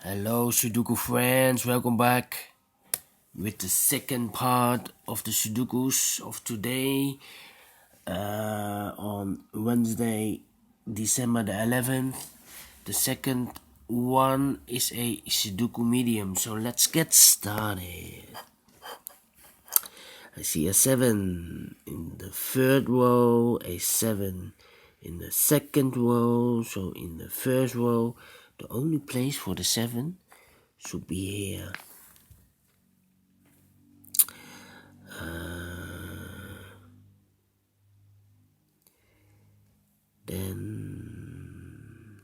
Hello, Sudoku friends, welcome back with the second part of the Sudokus of today on Wednesday, December the 11th. The second one is a Sudoku medium, so let's get started. I see a 7 in the third row, a 7 in the second row, so in the first row, the only place for the 7 should be here. Then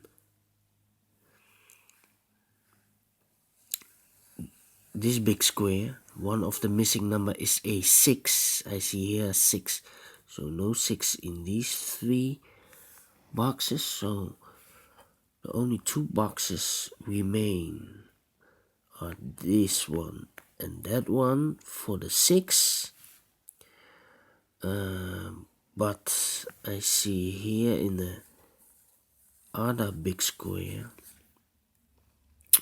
this big square, one of the missing number is a 6. I see here 6, so no 6 in these 3 boxes, so the only 2 boxes remain are this one and that one for the 6. But I see here in the other big square,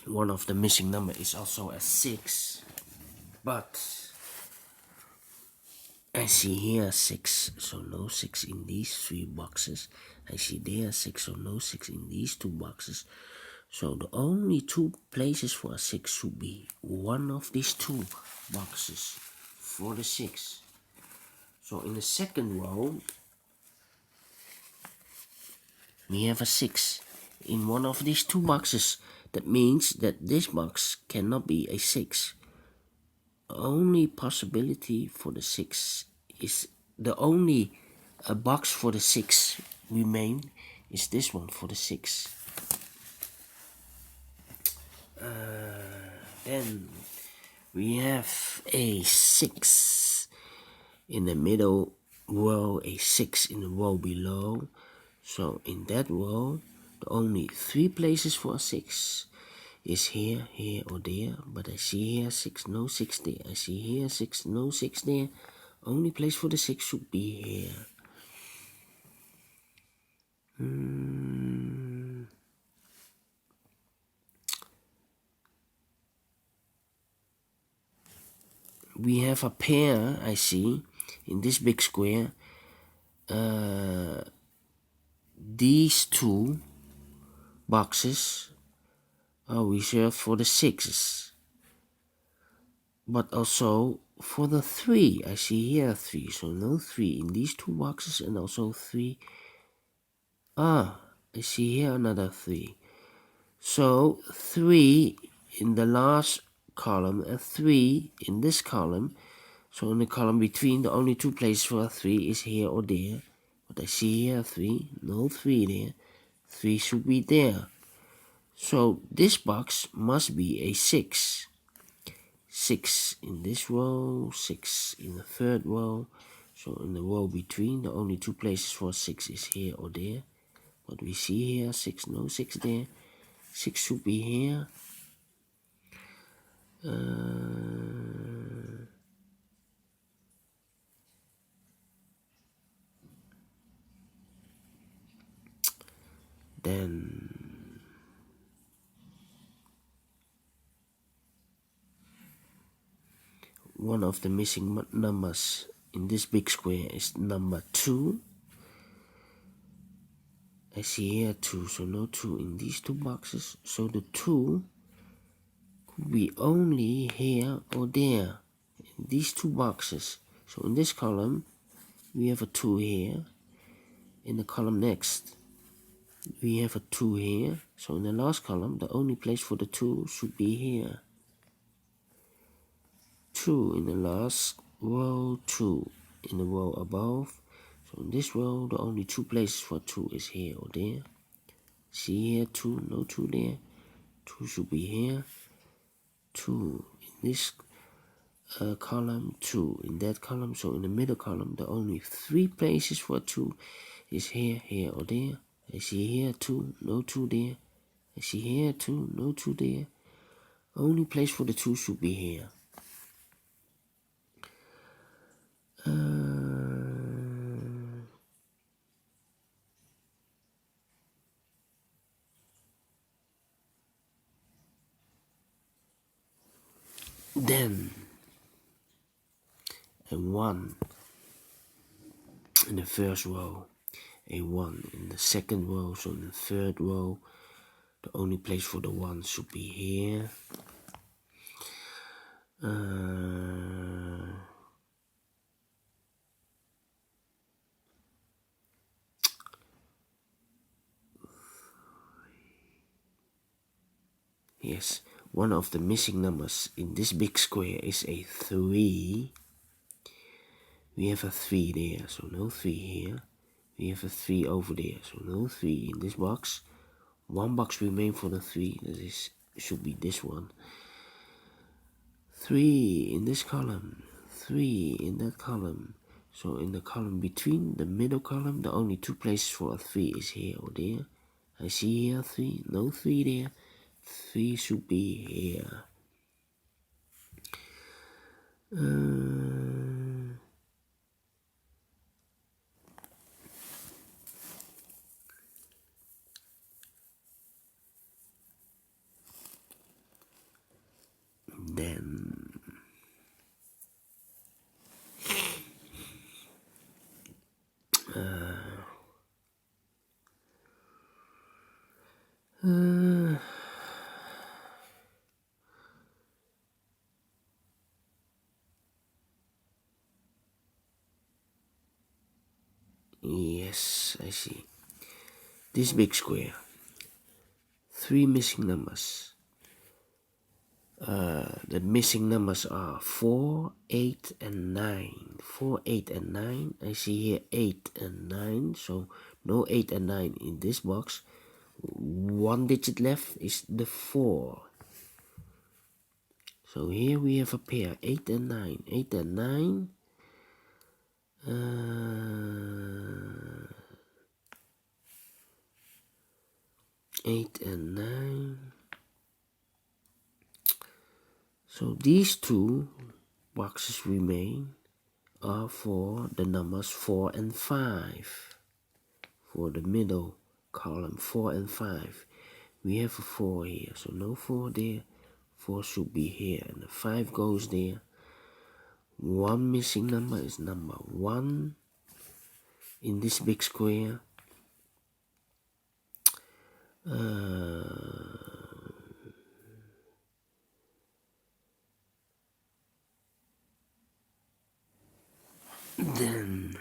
one of the missing number is also a 6, but I see here 6, so no 6 in these 3 boxes. I see there 6, so no 6 in these 2 boxes. So the only 2 places for a 6 should be one of these 2 boxes for the 6. So in the second row, we have a 6 in one of these 2 boxes. That means that this box cannot be a 6. Only possibility for the 6 is the only box for the 6 remain is this one for the 6. Then we have a 6 in the middle row, a 6 in the row below. So in that row, the only 3 places for a 6 is here, here or there. But I see here 6, no 6 there. I see here 6, no 6 there. Only place for the 6 should be here. We have a pair, I see, in this big square. These 2 boxes are reserved for the 6s, but also for the 3. I see here 3, so no 3 in these 2 boxes, and also 3. I see here another 3. So 3 in the last column and 3 in this column. So in the column between, the only 2 places for a 3 is here or there. But I see here 3, no 3 there. 3 should be there. So this box must be a 6. 6 in this row, 6 in the third row. So in the row between, the only 2 places for 6 is here or there. But we see here 6, no 6 there. 6 should be here. Then one of the missing numbers in this big square is number 2. I see here 2, so no 2 in these 2 boxes. So the 2 could be only here or there in these 2 boxes. So in this column, we have a 2 here. In the column next, we have a 2 here. So in the last column, the only place for the 2 should be here. 2 in the last row, 2 in the row above. So in this row, the only 2 places for 2 is here or there. See here 2, no 2 there. 2 should be here. 2 in this column, 2 in that column. So in the middle column, the only 3 places for 2 is here, here or there. I see here 2, no 2 there. I see here 2, no 2 there. Only place for the 2 should be here. Then a 1 in the first row, a 1 in the second row, so in the third row the only place for the 1 should be here. Yes, one of the missing numbers in this big square is a 3. We have a 3 there, so no 3 here. We have a 3 over there, so no 3 in this box. One box remains for the 3, that should be this one. 3 in this column, 3 in that column. So in the column between the middle column, the only 2 places for a 3 is here or there. I see here 3, no 3 there. 3 should be here. Then yes, I see. This big square, 3 missing numbers. The missing numbers are 4, 8, and 9. 4, 8, and 9. I see here 8 and 9, so no 8 and 9 in this box. 1 digit left is the 4. So here we have a pair, 8 and 9. 8 and 9. 8 and 9. So these 2 boxes remain are for the numbers 4 and 5. For the middle column, 4 and 5. We have a 4 here, so no 4 there. 4 should be here, and the 5 goes there. One missing number is number 1 in this big square. Then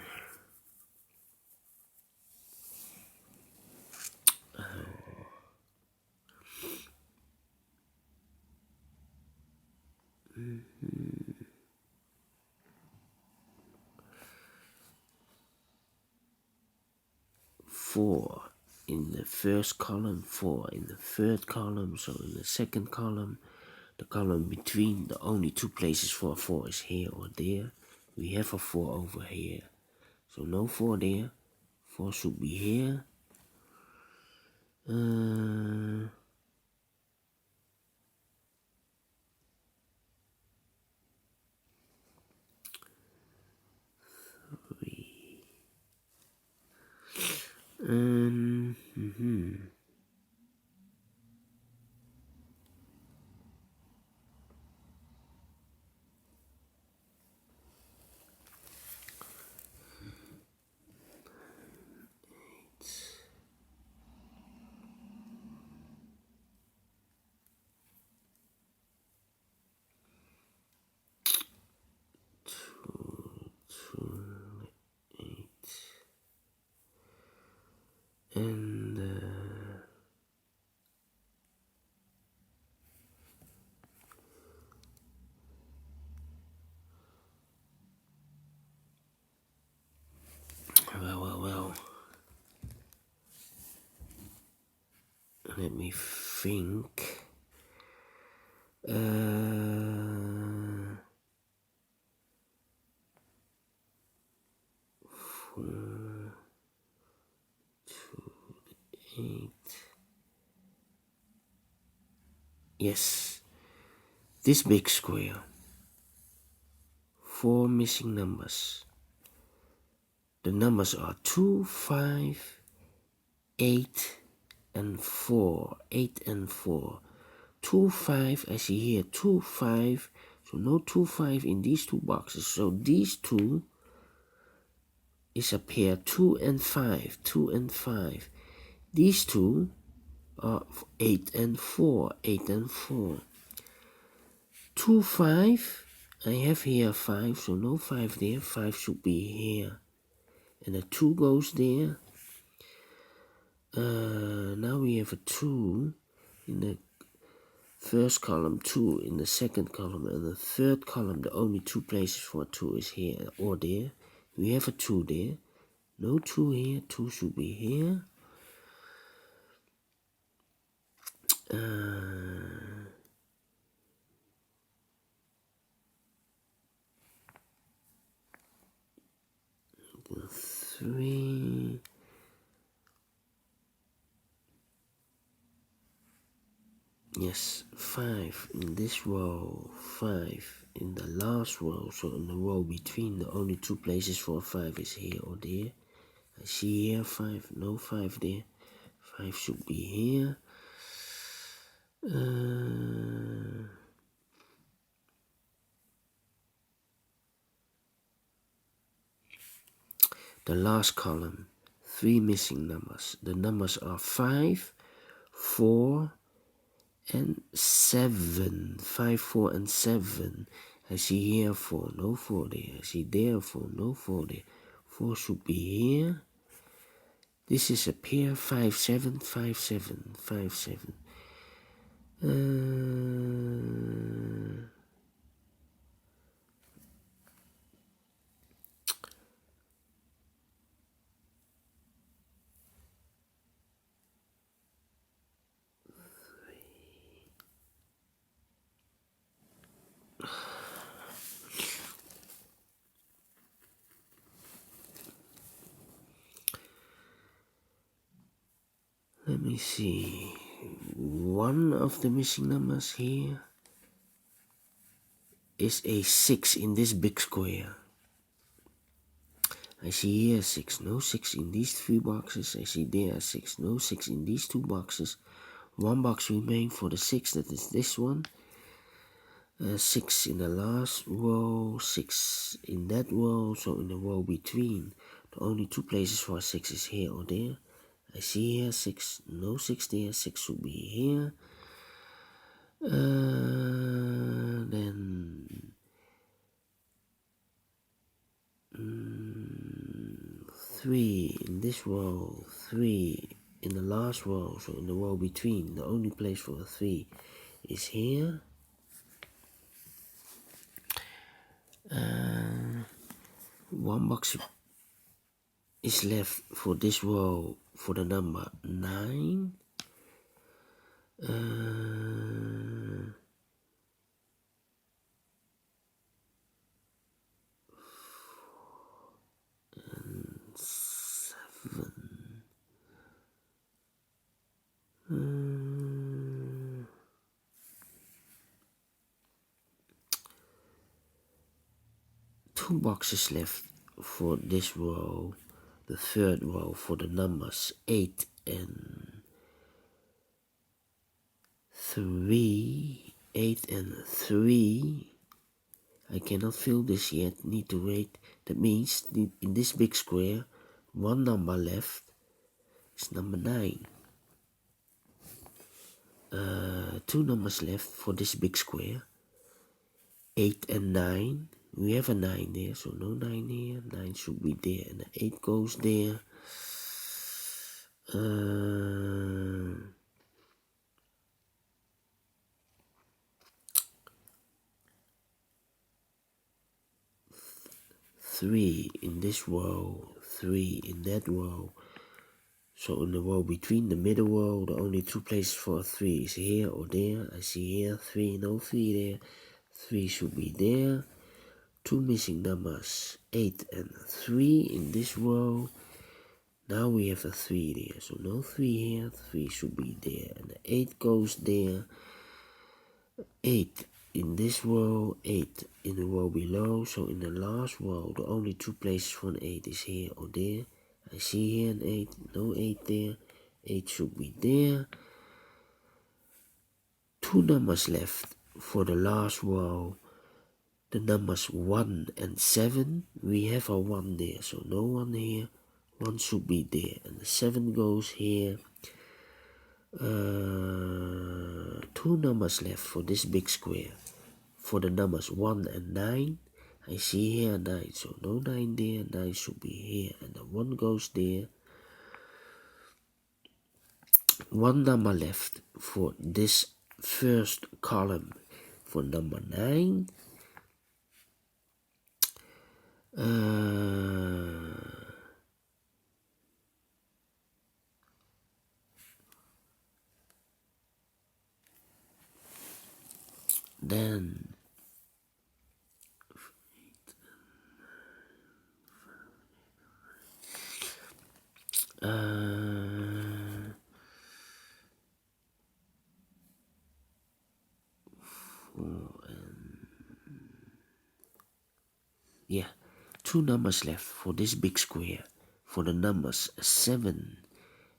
four in the first column, 4 in the third column, so in the second column, the column between the only 2 places for a 4 is here or there. We have a 4 over here, so no 4 there. 4 should be here. And well. Let me think. 4, 2, 8. Yes, this big square. 4 missing numbers. The numbers are 2, 5, 8, and 4. 8 and 4. 2, 5, I see here 2, 5 So no 2, 5 in these two boxes. So these two is a pair 2 and 5, 2 and 5. These two are 8 and 4, 8 and 4. 2, 5, I have here 5, so no 5 there, 5 should be here. And a 2 goes there. Now we have a 2 in the first column, 2 in the second column, and the third column, the only 2 places for a 2 is here or there. We have a 2 there. No 2 here, 2 should be here. The 3. Yes, 5 in this row, 5 in the last row, so in the row between, the only 2 places for 5 is here or there. I see here 5, no 5 there, 5 should be here. The last column, 3 missing numbers. The numbers are 5, 4, and 7. 5, 4, and 7. I see here 4, no 4 there. I see there 4, no 4 there. 4 should be here. This is a pair 5, 7, 5, 7, 5, 7. Let me see. One of the missing numbers here is a 6 in this big square. I see here 6, no 6 in these 3 boxes. I see there 6, no 6 in these 2 boxes. 1 box remains for the 6, that is this one. 6 in the last row, 6 in that row, so in the row between, the only 2 places for a 6 is here or there. I see here 6, no 6 there, 6 should be here. Then 3 in this row, 3 in the last row, so in the row between, the only place for a 3 is here. One box is left for this row for the number 9. And 7. Two boxes left for this row, the third row for the numbers 8 and 3. 8 and 3. I cannot fill this yet, need to wait. That means in this big square, one number left is number 9. 2 numbers left for this big square, 8 and 9. We have a 9 there, so no 9 here. 9 should be there, and the 8 goes there. 3 in this row, 3 in that row. So in the row between the middle row, the only 2 places for a 3 is here or there. I see here 3, no 3 there. 3 should be there. 2 missing numbers, 8 and 3 in this row. Now we have a 3 there, so no 3 here. 3 should be there, and the 8 goes there. 8 in this row, 8 in the row below. So in the last row, the only 2 places for an 8 is here or there. I see here an 8, no 8 there. 8 should be there. 2 numbers left for the last row. the numbers 1 and 7, we have a 1 there, so no 1 here, 1 should be there, and the 7 goes here. 2 numbers left for this big square. For the numbers 1 and 9, I see here 9, so no 9 there, 9 should be here, and the 1 goes there. 1 number left for this first column for number 9. Then yeah, 2 numbers left for this big square. For the numbers 7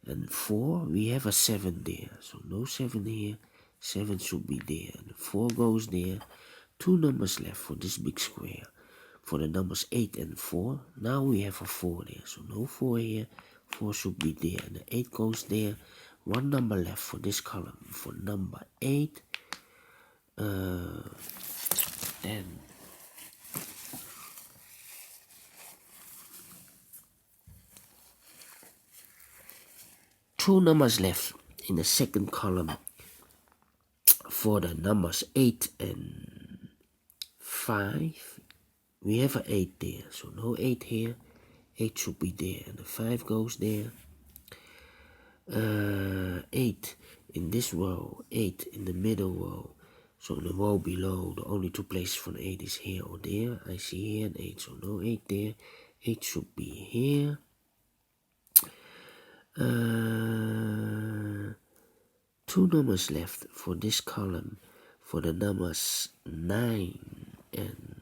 and 4, we have a 7 there, so no 7 here, 7 should be there, and 4 goes there. 2 numbers left for this big square. For the numbers 8 and 4, now we have a 4 there, so no 4 here, 4 should be there, and the 8 goes there. 1 number left for this column. For number 8, then 2 numbers left in the second column. For the numbers 8 and 5, we have an 8 there, so no 8 here, 8 should be there, and the 5 goes there. 8 in this row, 8 in the middle row, so in the row below, the only 2 places for the 8 is here or there. I see here an 8, so no 8 there, 8 should be here. 2 numbers left for this column. For the numbers 9 and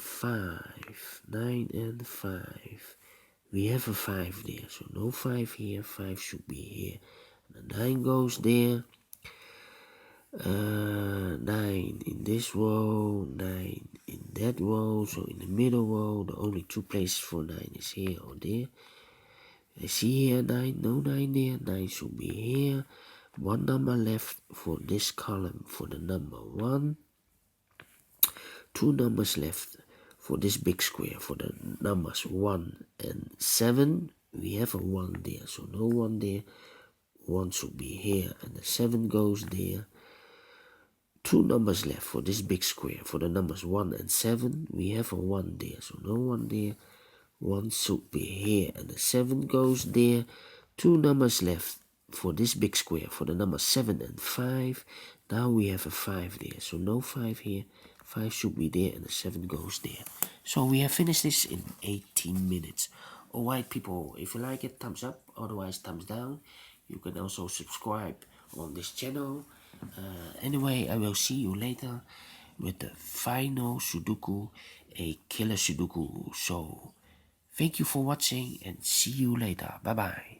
5, we have a 5 there, so no 5 here, 5 should be here. The 9 goes there. 9 in this row, 9 in that row, so in the middle row, the only 2 places for 9 is here or there. I see here 9, no 9 there, 9 should be here. 1 number left for this column for the number 1. 2 numbers left for this big square for the numbers 1 and 7. We have a 1 there, so no 1 there. 1 should be here, and the 7 goes there. 2 numbers left for this big square for the numbers 1 and 7. We have a 1 there, so no 1 there. 1 should be here, and the 7 goes there. 2 numbers left for this big square for the numbers 7 and 5. Now we have a 5 there, so no 5 here. 5 should be there, and the 7 goes there. So we have finished this in 18 minutes. Alright people, if you like it, thumbs up, otherwise thumbs down. You can also subscribe on this channel. Anyway, I will see you later with the final Sudoku, a killer Sudoku. So, thank you for watching and see you later. Bye bye.